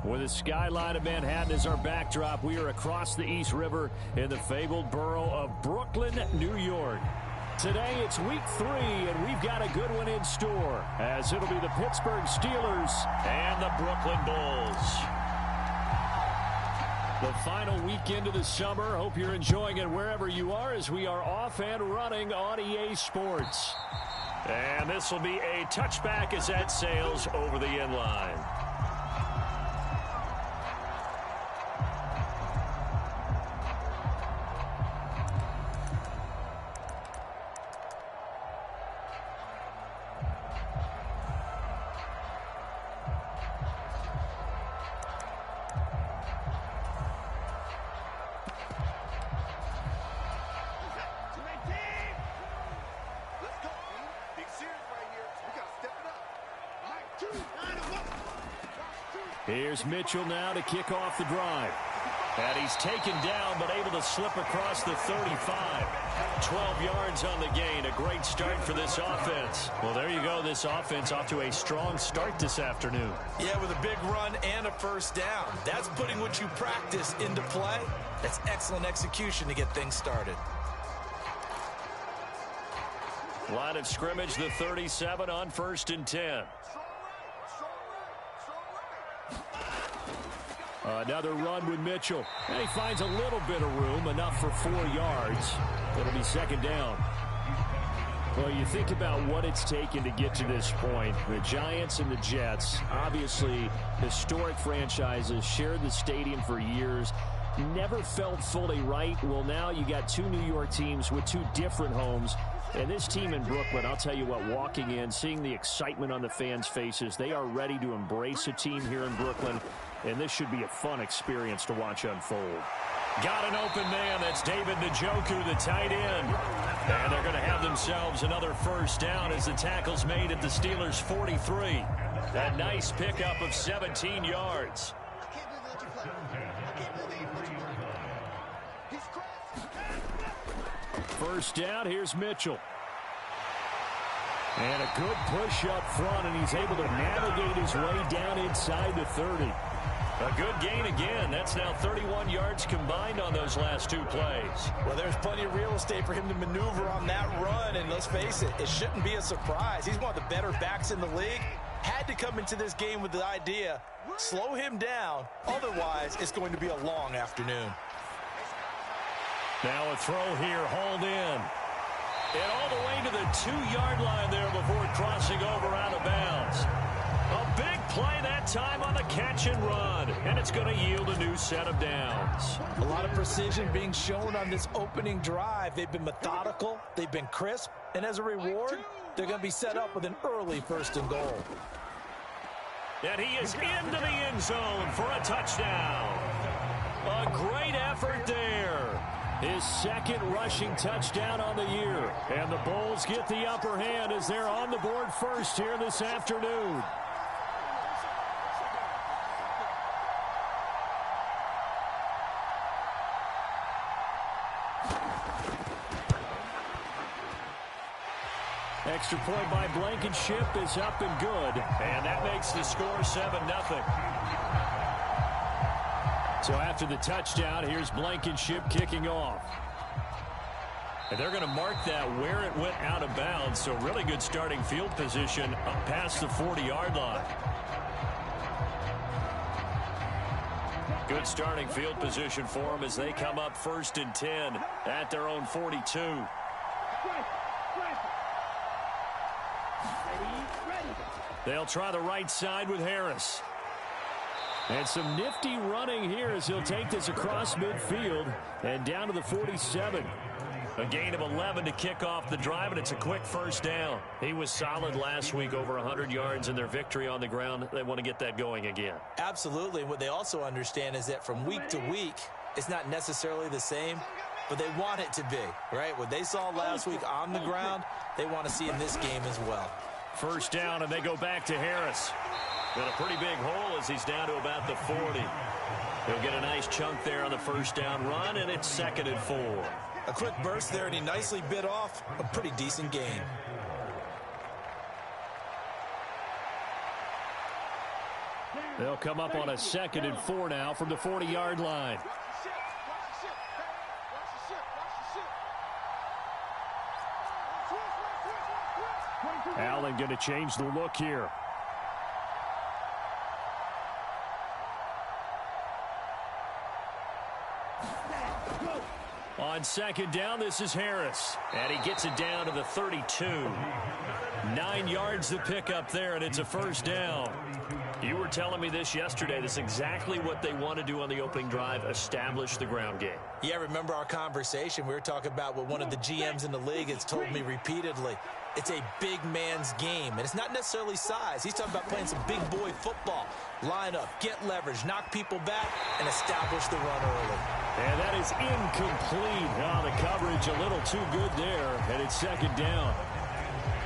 With the skyline of Manhattan as our backdrop, we are across the East River in the fabled borough of Brooklyn, New York. Today it's week 3, and we've got a good one in store, as it'll be the Pittsburgh Steelers and the Brooklyn Bulls. The final weekend of the summer. Hope you're enjoying it wherever you are, as we are off and running on EA Sports. And this will be a touchback as that sails over the end line. Here's Mitchell now to kick off the drive. And he's taken down, but able to slip across the 35. 12 yards on the gain. A great start for this offense. Well, there you go. This offense off to a strong start this afternoon. Yeah, with a big run and a first down. That's putting what you practice into play. That's excellent execution to get things started. Line of scrimmage, the 37 on 1st and 10. Another run with Mitchell. And he finds a little bit of room, enough for 4 yards. It'll be 2nd down. Well, you think about what it's taken to get to this point. The Giants and the Jets, obviously historic franchises, shared the stadium for years, never felt fully right. Well, now you got 2 New York teams with 2 different homes. And this team in Brooklyn, I'll tell you what, walking in, seeing the excitement on the fans' faces, they are ready to embrace a team here in Brooklyn. And this should be a fun experience to watch unfold. Got an open man. That's David Njoku, the tight end. And they're going to have themselves another first down as the tackle's made at the Steelers' 43. That nice pickup of 17 yards. First down, here's Mitchell. And a good push up front, and he's able to navigate his way down inside the 30. A good gain again. That's now 31 yards combined on those last 2 plays. Well, there's plenty of real estate for him to maneuver on that run, and let's face it, it shouldn't be a surprise. He's one of the better backs in the league. Had to come into this game with the idea, slow him down, otherwise it's going to be a long afternoon. Now a throw here, hauled in. And all the way to the 2-yard line there before crossing over out of bounds. A big play that time on the catch and run. And it's going to yield a new set of downs. A lot of precision being shown on this opening drive. They've been methodical. They've been crisp. And as a reward, they're going to be set up with an early 1st and goal. And he is into the end zone for a touchdown. A great effort there. His 2nd rushing touchdown on the year. And the Bulls get the upper hand as they're on the board first here this afternoon. Extra point by Blankenship is up and good. And that makes the score 7-0. So after the touchdown, here's Blankenship kicking off. And they're going to mark that where it went out of bounds. So really good starting field position up past the 40-yard line. Good starting field position for them as they come up 1st and 10 at their own 42. They'll try the right side with Harris. And some nifty running here as he'll take this across midfield and down to the 47. A gain of 11 to kick off the drive, and it's a quick first down. He was solid last week, over 100 yards in their victory on the ground. They want to get that going again. Absolutely. What they also understand is that from week to week, it's not necessarily the same, but they want it to be, right? What they saw last week on the ground, they want to see in this game as well. First down, and they go back to Harris. Got a pretty big hole as he's down to about the 40. He'll get a nice chunk there on the first down run, and it's 2nd and 4. A quick burst there, and he nicely bit off a pretty decent gain. They'll come up on a 2nd and 4 now from the 40-yard line. Allen going to change the look here. On 2nd down, this is Harris. And he gets it down to the 32. 9 yards to pick up there, and it's a 1st down. You were telling me this yesterday. This is exactly what they want to do on the opening drive, establish the ground game. Yeah, remember our conversation? We were talking about what one of the GMs in the league has told me repeatedly. It's a big man's game, and it's not necessarily size. He's talking about playing some big boy football. Line up, get leverage, knock people back, and establish the run early. And that is incomplete. Oh, the coverage a little too good there, and it's 2nd down.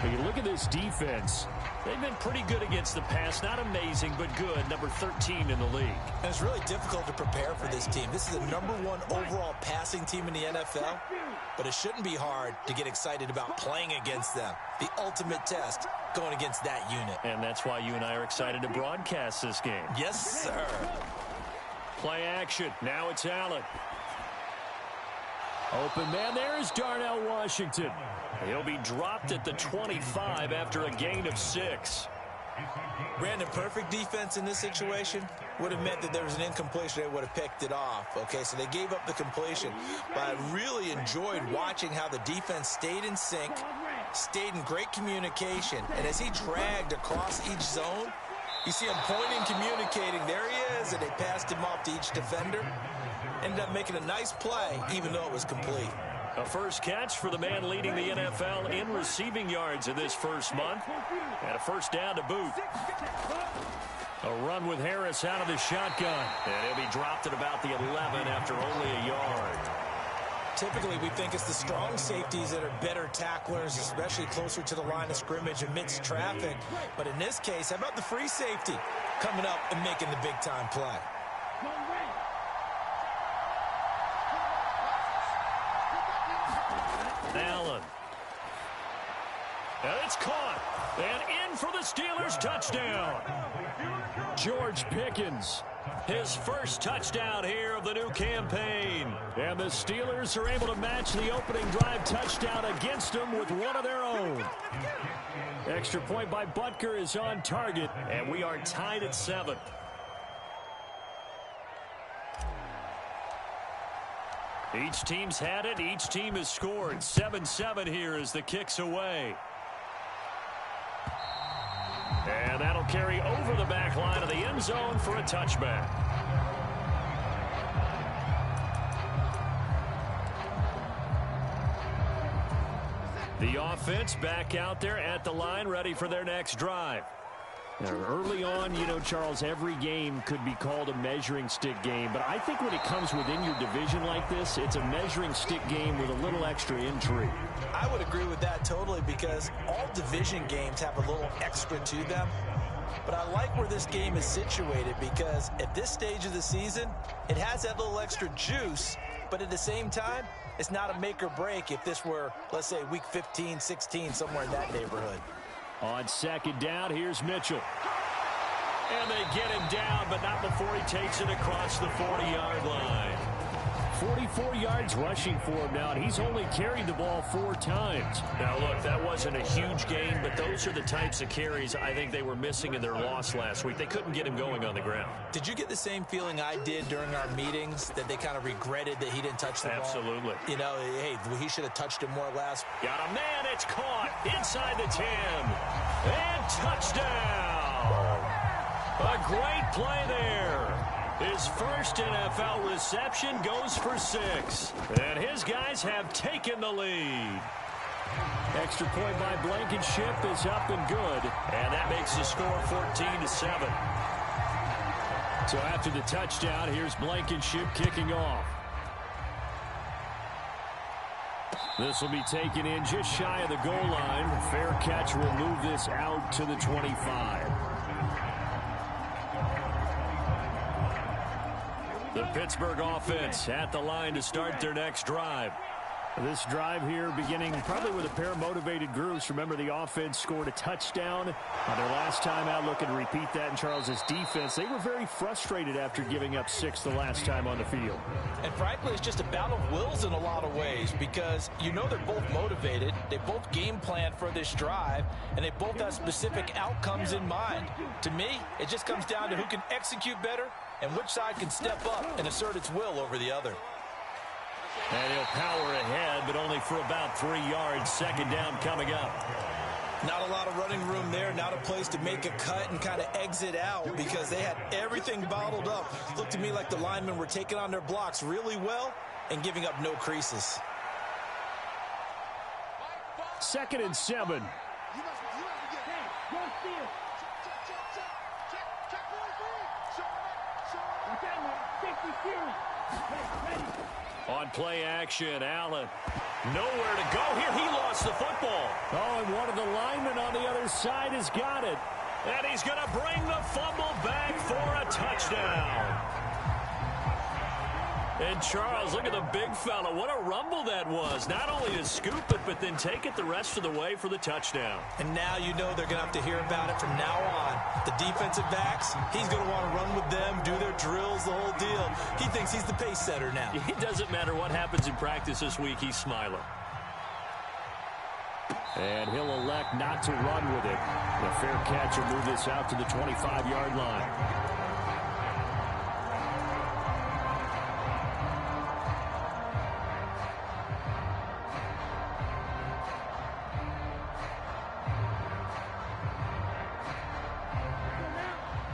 When you look at this defense, they've been pretty good against the pass. Not amazing, but good. Number 13 in the league. And it's really difficult to prepare for this team. This is the #1 overall passing team in the NFL, but it shouldn't be hard to get excited about playing against them. The ultimate test going against that unit. And that's why you and I are excited to broadcast this game. Yes, sir. Play action. Now it's Allen. Open man there is Darnell Washington. He'll be dropped at the 25 after a gain of 6. Brandon, perfect defense in this situation would have meant that there was an incompletion. They would have picked it off. Okay, so they gave up the completion. But I really enjoyed watching how the defense stayed in sync, stayed in great communication. And as he dragged across each zone, you see him pointing, communicating. There he is, and they passed him off to each defender. Ended up making a nice play, even though it was complete. A first catch for the man leading the NFL in receiving yards in this first month. And a 1st down to boot. A run with Harris out of the shotgun. And he'll be dropped at about the 11 after only a yard. Typically, we think it's the strong safeties that are better tacklers, especially closer to the line of scrimmage amidst traffic. But in this case, how about the free safety coming up and making the big-time play? Allen. And it's caught. And in for the Steelers touchdown. George Pickens. His first touchdown here of the new campaign. And the Steelers are able to match the opening drive touchdown against them with one of their own. Extra point by Butker is on target. And we are tied at 7. Each team's had it. Each team has scored. 7-7 here as the kick's away. And that'll carry over the back line of the end zone for a touchback. The offense back out there at the line, ready for their next drive. Now, early on, you know, Charles, every game could be called a measuring stick game. But I think when it comes within your division like this, it's a measuring stick game with a little extra intrigue. I would agree with that totally because all division games have a little extra to them. But I like where this game is situated because at this stage of the season, it has that little extra juice. But at the same time, it's not a make or break if this were, let's say, week 15, 16, somewhere in that neighborhood. On 2nd down, here's Mitchell. And they get him down, but not before he takes it across the 40-yard line. 44 yards rushing for him now, and he's only carried the ball 4 times. Now, look, that wasn't a huge gain, but those are the types of carries I think they were missing in their loss last week. They couldn't get him going on the ground. Did you get the same feeling I did during our meetings, that they kind of regretted that he didn't touch the ball? Absolutely. You know, hey, he should have touched it more last. Got a man, it's caught inside the 10. And touchdown! A great play there. His first NFL reception goes for 6. And his guys have taken the lead. Extra point by Blankenship is up and good. And that makes the score 14-7. So after the touchdown, here's Blankenship kicking off. This will be taken in just shy of the goal line. Fair catch will move this out to the 25. The Pittsburgh offense at the line to start their next drive. This drive here beginning probably with a pair of motivated groups. Remember, the offense scored a touchdown on their last time out, looking to repeat that in Charles's defense. They were very frustrated after giving up 6 the last time on the field. And frankly, it's just a battle of wills in a lot of ways because you know they're both motivated. They both game plan for this drive, and they both have specific outcomes in mind. To me, it just comes down to who can execute better and which side can step up and assert its will over the other. And he'll power ahead, but only for about 3 yards. Second down coming up. Not a lot of running room there, not a place to make a cut and kind of exit out because they had everything bottled up. Looked to me like the linemen were taking on their blocks really well and giving up no creases. 2nd and 7. On play action, Allen. Nowhere to go here. He lost the football. Oh, and one of the linemen on the other side has got it. And he's going to bring the fumble back for a touchdown. And Charles, look at the big fella. What a rumble that was. Not only to scoop it, but then take it the rest of the way for the touchdown. And now you know they're going to have to hear about it from now on. The defensive backs, he's going to want to run with them, do their drills, the whole deal. He thinks he's the pace setter now. It doesn't matter what happens in practice this week. He's smiling. And he'll elect not to run with it. The fair catch will move this out to the 25-yard line.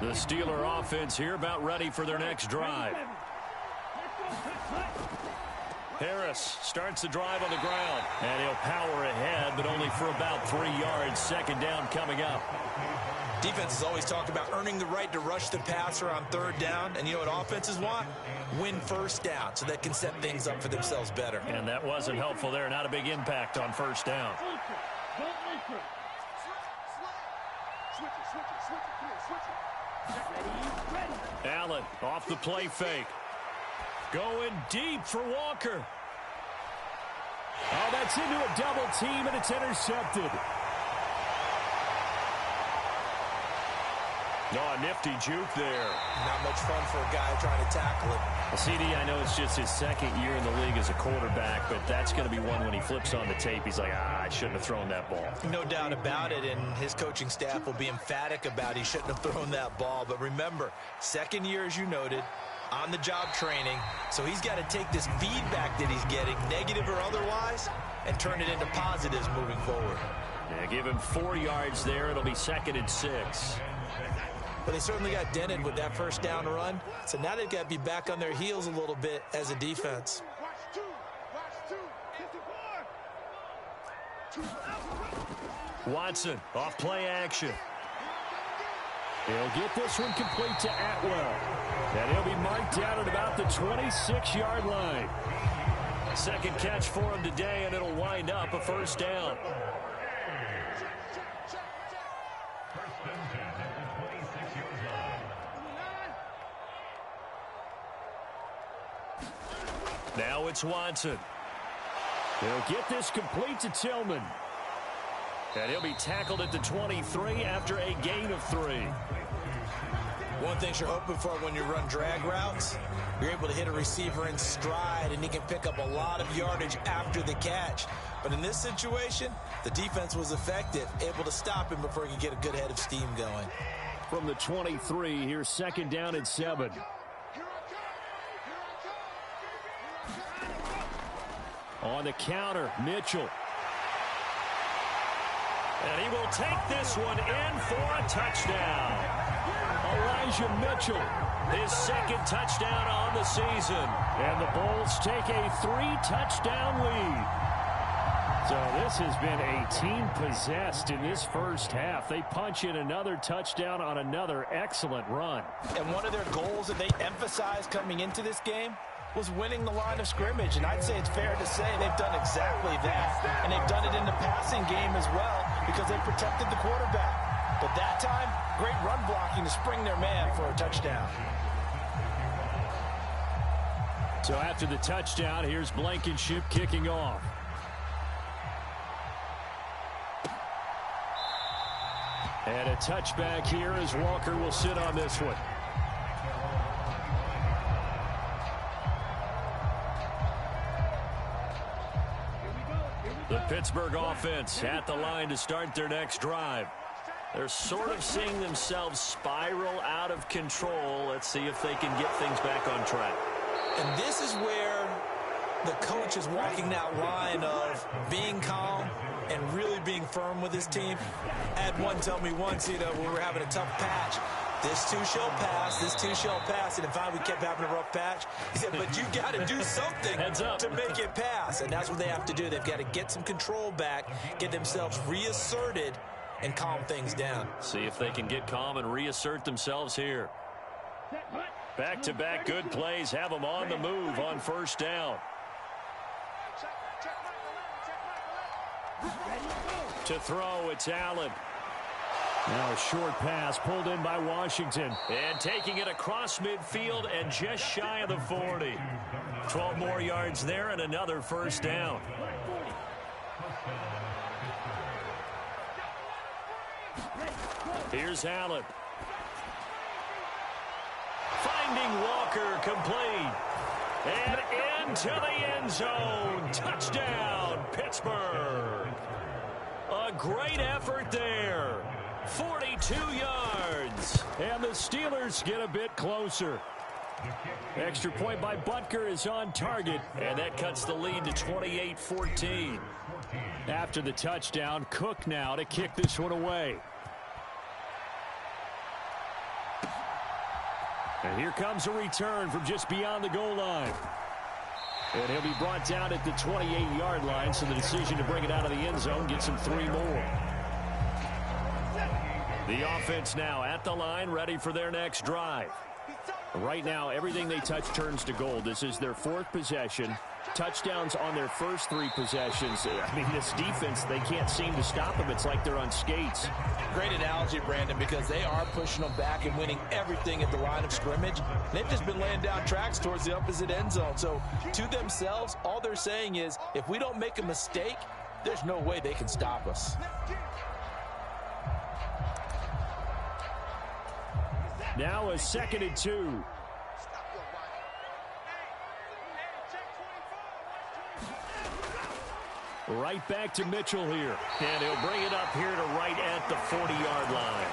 The Steeler offense here about ready for their next drive. Harris starts the drive on the ground. And he'll power ahead, but only for about 3 yards. Second down coming up. Defenses always talk about earning the right to rush the passer on 3rd down. And you know what offenses want? Win 1st down so they can set things up for themselves better. And that wasn't helpful there. Not a big impact on 1st down. Allen off the play fake. Going deep for Walker. Oh, that's into a double team, and it's intercepted. Oh, a nifty juke there. Not much fun for a guy trying to tackle it. Well, CD, I know it's just his 2nd year in the league as a quarterback, but that's going to be one when he flips on the tape. He's like, I shouldn't have thrown that ball. No doubt about it, and his coaching staff will be emphatic about he shouldn't have thrown that ball. But remember, 2nd year, as you noted, on-the-job training, so he's got to take this feedback that he's getting, negative or otherwise, and turn it into positives moving forward. Yeah, give him 4 yards there. It'll be 2nd and 6. But they certainly got dented with that 1st down run. So now they've got to be back on their heels a little bit as a defense. Watson off play action. He'll get this one complete to Atwell. And he'll be marked down at about the 26-yard line. 2nd catch for him today, and it'll wind up a 1st down. Now it's Watson. He'll get this complete to Tillman. And he'll be tackled at the 23 after a gain of 3. One thing you're hoping for when you run drag routes, you're able to hit a receiver in stride, and he can pick up a lot of yardage after the catch. But in this situation, the defense was effective, able to stop him before he could get a good head of steam going. From the 23, here's 2nd down and 7. On the counter, Mitchell. And he will take this one in for a touchdown. Elijah Mitchell, his 2nd touchdown on the season. And the Bulls take a 3-touchdown lead. So this has been a team possessed in this 1st half. They punch in another touchdown on another excellent run. And one of their goals that they emphasized coming into this game was winning the line of scrimmage. And I'd say it's fair to say they've done exactly that. And they've done it in the passing game as well because they protected the quarterback. But that time, great run blocking to spring their man for a touchdown. So after the touchdown, here's Blankenship kicking off. And a touchback here as Walker will sit on this one. The Pittsburgh offense at the line to start their next drive. They're sort of seeing themselves spiral out of control. Let's see if they can get things back on track. And this is where the coach is walking that line of being calm and really being firm with his team. I had one tell me once, when we were having a tough patch, this too shall pass, this too shall pass. And if we kept having a rough patch, he said, but you got to do something to make it pass. And that's what they have to do. They've got to get some control back, get themselves reasserted, and calm things down. See if they can get calm and reassert themselves here. Back-to-back good plays have them on the move on first down. To throw, it's Allen. Now a short pass pulled in by Washington. And taking it across midfield and just shy of the 40. 12 more yards there and another first down. Here's Allen. Finding Walker complete. And into the end zone. Touchdown, Pittsburgh. A great effort there. 42 yards. And the Steelers get a bit closer. Extra point by Butker is on target. And that cuts the lead to 28-14. After the touchdown, Cook now to kick this one away. And here comes a return from just beyond the goal line. And he'll be brought down at the 28-yard line, so the decision to bring it out of the end zone gets him 3 more. The offense now at the line, ready for their next drive. Right now, everything they touch turns to gold. This is their 4th possession. Touchdowns on their first 3 possessions. I mean, this defense, they can't seem to stop them. It's like they're on skates. Great analogy, Brandon, because they are pushing them back and winning everything at the line of scrimmage. They've just been laying down tracks towards the opposite end zone. So to themselves, all they're saying is, if we don't make a mistake, there's no way they can stop us. Now a 2nd and 2. Right back to Mitchell here. And he'll bring it up here to right at the 40-yard line.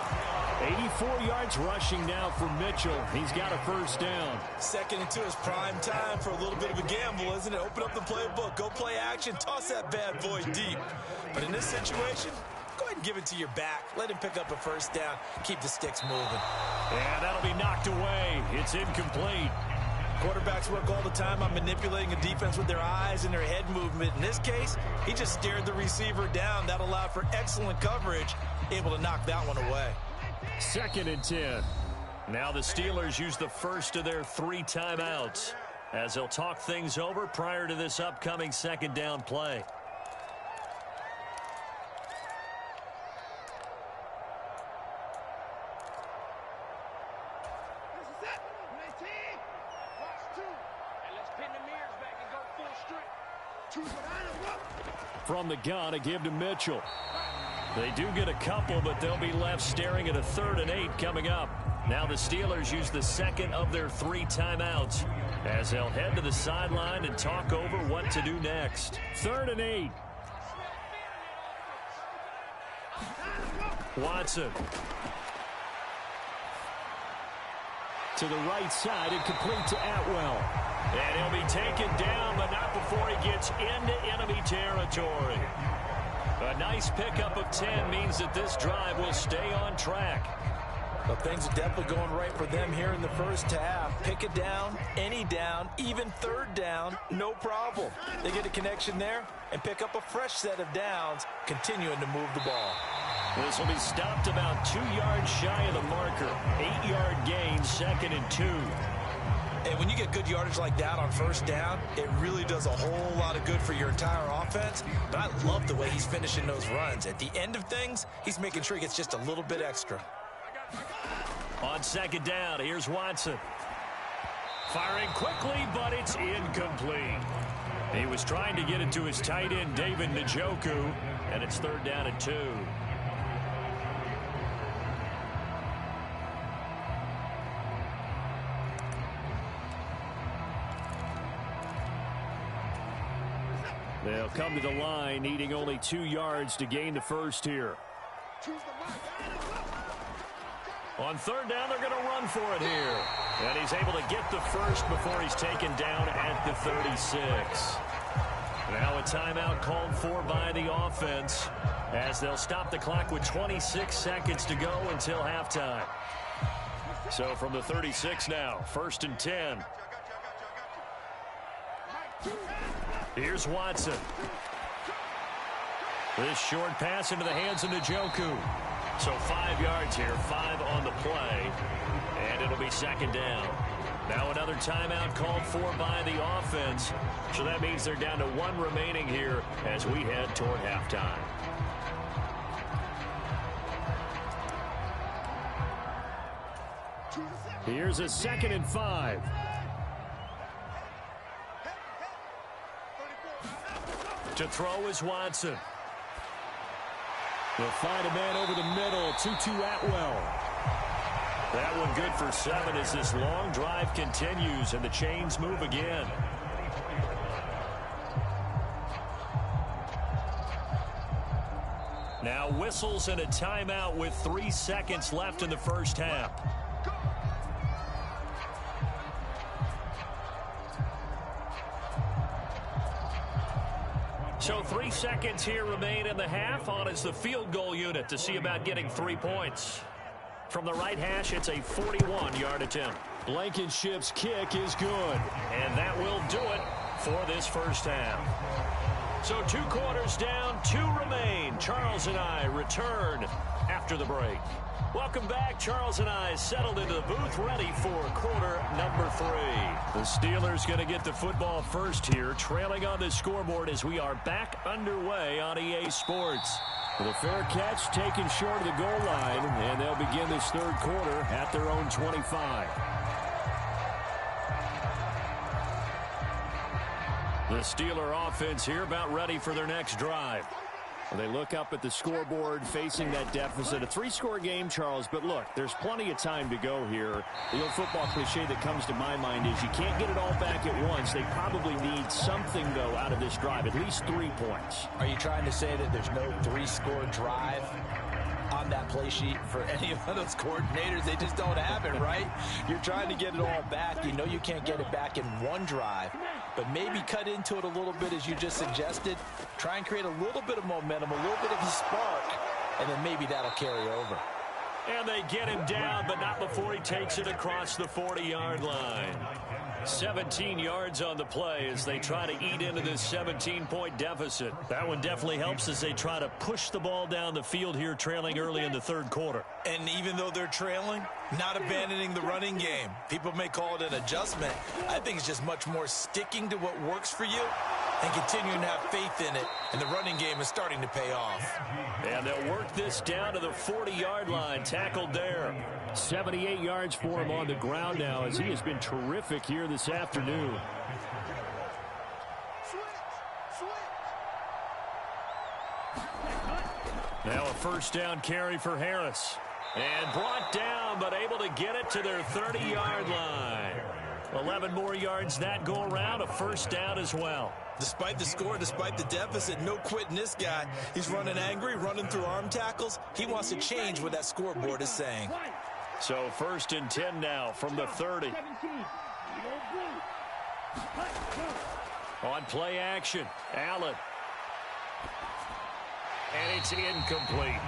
84 yards rushing now for Mitchell. He's got a first down. 2nd and 2 is prime time for a little bit of a gamble, isn't it? Open up the playbook, go play action, toss that bad boy deep. But in this situation, go ahead and give it to your back. Let him pick up a first down. Keep the sticks moving. And that'll be knocked away. It's incomplete. Quarterbacks work all the time on manipulating a defense with their eyes and their head movement. In this case, he just stared the receiver down. That allowed for excellent coverage, able to knock that one away. 2nd and 10. Now the Steelers use the first of their 3 timeouts as they'll talk things over prior to this upcoming 2nd down play. From the gun, a give to Mitchell. They do get a couple, but they'll be left staring at a 3rd and 8 coming up. Now the Steelers use the 2nd of their 3 timeouts as they'll head to the sideline and talk over what to do next. 3rd and 8. Watson. To the right side and complete to Atwell. And he'll be taken down, but not before he gets into enemy territory. A nice pickup of 10 means that this drive will stay on track. Well, things are definitely going right for them here in the first half. Pick it down, any down, even 3rd down, no problem. They get a connection there and pick up a fresh set of downs, continuing to move the ball. This will be stopped about 2 yards shy of the marker. 8-yard gain, 2nd and 2. And when you get good yardage like that on first down, it really does a whole lot of good for your entire offense. But I love the way he's finishing those runs. At the end of things, he's making sure he gets just a little bit extra. On 2nd down, here's Watson. Firing quickly, but it's incomplete. He was trying to get it to his tight end, David Njoku, and it's 3rd down and 2. They'll come to the line, needing only 2 yards to gain the first here. On 3rd down, they're going to run for it here. And he's able to get the first before he's taken down at the 36. Now a timeout called for by the offense as they'll stop the clock with 26 seconds to go until halftime. So from the 36 now, 1st and 10. Here's Watson. This short pass into the hands of Njoku. So 5 yards here, 5 on the play, and it'll be 2nd down. Now another timeout called for by the offense. So that means they're down to 1 remaining here as we head toward halftime. Here's a 2nd and 5. To throw is Watson. They'll find a man over the middle. Tutu Atwell. That one good for 7 as this long drive continues and the chains move again. Now whistles and a timeout with 3 seconds left in the first half. So 3 seconds here remain in the half. On is the field goal unit to see about getting 3 points. From the right hash, it's a 41-yard attempt. Blankenship's kick is good. And that will do it for this first half. So 2 quarters down, 2 remain. Charles and I return after the break. Welcome back. Charles and I settled into the booth, ready for quarter number 3. The Steelers going to get the football first here, trailing on the scoreboard as we are back underway on EA Sports. With a fair catch taken short of the goal line, and they'll begin this 3rd quarter at their own 25. The Steeler offense here about ready for their next drive. They look up at the scoreboard facing that deficit. A 3-score game, Charles, but look, there's plenty of time to go here. The old football cliche that comes to my mind is you can't get it all back at once. They probably need something, though, out of this drive, at least 3 points. Are you trying to say that there's no 3-score drive on that play sheet for any of those coordinators? They just don't have it, right? You're trying to get it all back. You know you can't get it back in one drive, but maybe cut into it a little bit as you just suggested. Try and create a little bit of momentum, a little bit of a spark, and then maybe that'll carry over. And they get him down, but not before he takes it across the 40-yard line. 17 yards on the play as they try to eat into this 17-point deficit. That one definitely helps as they try to push the ball down the field here, trailing early in the 3rd quarter. And even though they're trailing, not abandoning the running game. People may call it an adjustment. I think it's just much more sticking to what works for you and continuing to have faith in it, and the running game is starting to pay off. And they'll work this down to the 40-yard line, tackled there. 78 yards for him on the ground now as he has been terrific here this afternoon. Now a 1st down carry for Harris. And brought down, but able to get it to their 30-yard line. 11 more yards that go around, a 1st down as well. Despite the score, despite the deficit, no quitting this guy. He's running angry, running through arm tackles. He wants to change what that scoreboard is saying. So 1st and 10 now from the 30. On play action, Allen. And it's incomplete.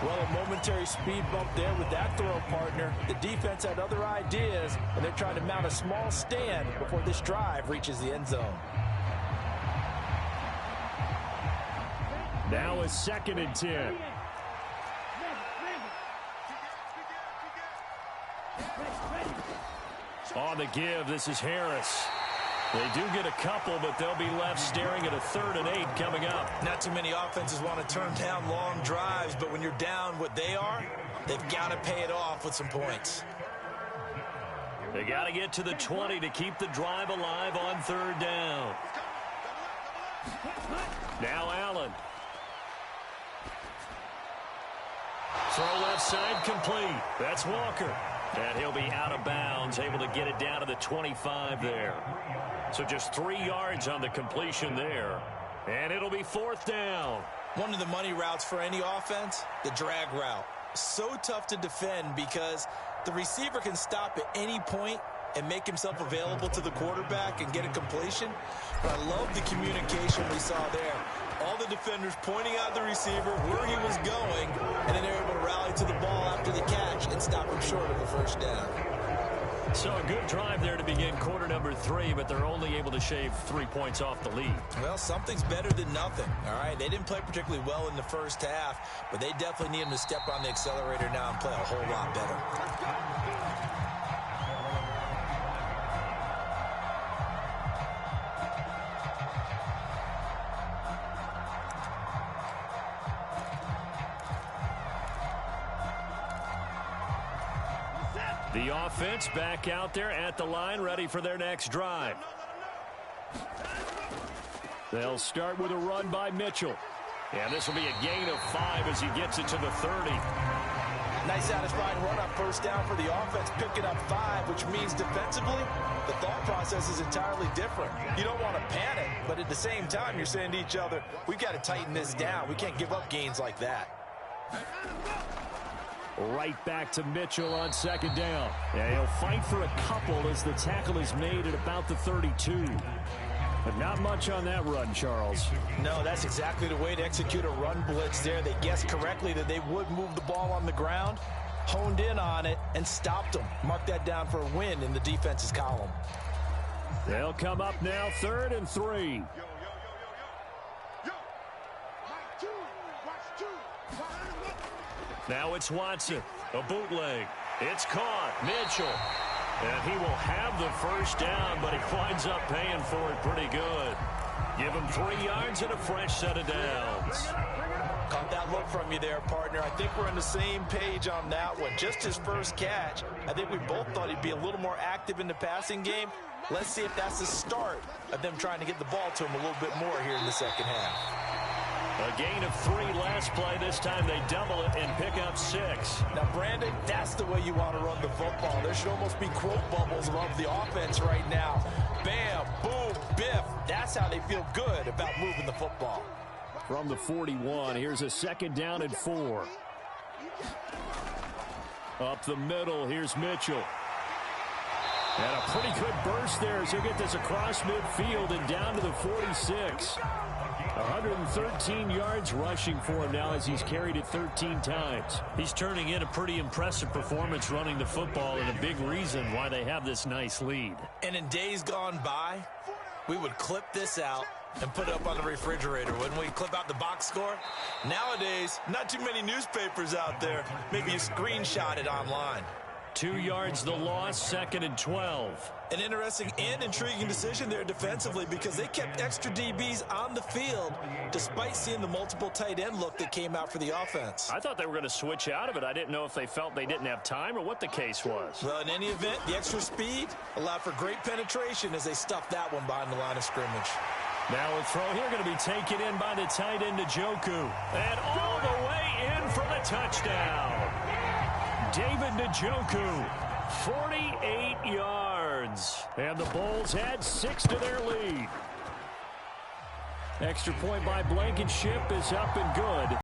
Well, a momentary speed bump there with that throw, partner. The defense had other ideas, and they're trying to mount a small stand before this drive reaches the end zone. Now a 2nd and 10. On the give, this is Harris. They do get a couple, but they'll be left staring at a 3rd and 8 coming up. Not too many offenses want to turn down long drives, but when you're down what they are, they've got to pay it off with some points. They got to get to the 20 to keep the drive alive on third down. Now Allen. Throw left side complete. That's Walker. And he'll be out of bounds, able to get it down to the 25 there. So just 3 yards on the completion there. And it'll be fourth down. One of the money routes for any offense, the drag route. So tough to defend because the receiver can stop at any point and make himself available to the quarterback and get a completion. But I love the communication we saw there. All the defenders pointing out the receiver, where he was going, and then they're able to rally to the ball after the catch and stop him short of the first down. So a good drive there to begin quarter number 3, but they're only able to shave 3 points off the lead. Well, something's better than nothing, all right? They didn't play particularly well in the first half, but they definitely need him to step on the accelerator now and play a whole lot better. The offense back out there at the line, ready for their next drive. They'll start with a run by Mitchell. And this will be a gain of 5 as he gets it to the 30. Nice satisfying run on first down for the offense, picking up 5, which means defensively, the thought process is entirely different. You don't want to panic, but at the same time, you're saying to each other, we've got to tighten this down. We can't give up gains like that. Right back to Mitchell on second down. Yeah, he'll fight for a couple as the tackle is made at about the 32. But not much on that run, Charles. No, that's exactly the way to execute a run blitz there. They guessed correctly that they would move the ball on the ground, honed in on it, and stopped them. Mark that down for a win in the defense's column. They'll come up now, 3rd and 3. Now it's Watson, a bootleg. It's caught. Mitchell. And he will have the first down, but he winds up paying for it pretty good. Give him 3 yards and a fresh set of downs. Caught that look from you there, partner. I think we're on the same page on that one. Just his first catch. I think we both thought he'd be a little more active in the passing game. Let's see if that's the start of them trying to get the ball to him a little bit more here in the second half. A gain of 3 last play. This time they double it and pick up 6. Now, Brandon, that's the way you want to run the football. There should almost be quote bubbles above the offense right now. Bam, boom, biff. That's how they feel good about moving the football. From the 41, here's a 2nd down and 4. Up the middle, here's Mitchell. And a pretty good burst there as he'll get this across midfield and down to the 46. 113 yards rushing for him now as he's carried it 13 times. He's turning in a pretty impressive performance running the football, and a big reason why they have this nice lead. And in days gone by, we would clip this out and put it up on the refrigerator. Wouldn't we clip out the box score? Nowadays, not too many newspapers out there. Maybe you screenshot it online. 2 yards the loss, 2nd and 12. An interesting and intriguing decision there defensively because they kept extra DBs on the field despite seeing the multiple tight end look that came out for the offense. I thought they were going to switch out of it. I didn't know if they felt they didn't have time or what the case was. Well, in any event, the extra speed allowed for great penetration as they stuffed that one behind the line of scrimmage. Now a throw here going to be taken in by the tight end Njoku. And all the way in for the touchdown. David Njoku, 48 yards. And the Bulls add 6 to their lead. Extra point by Blankenship is up and good.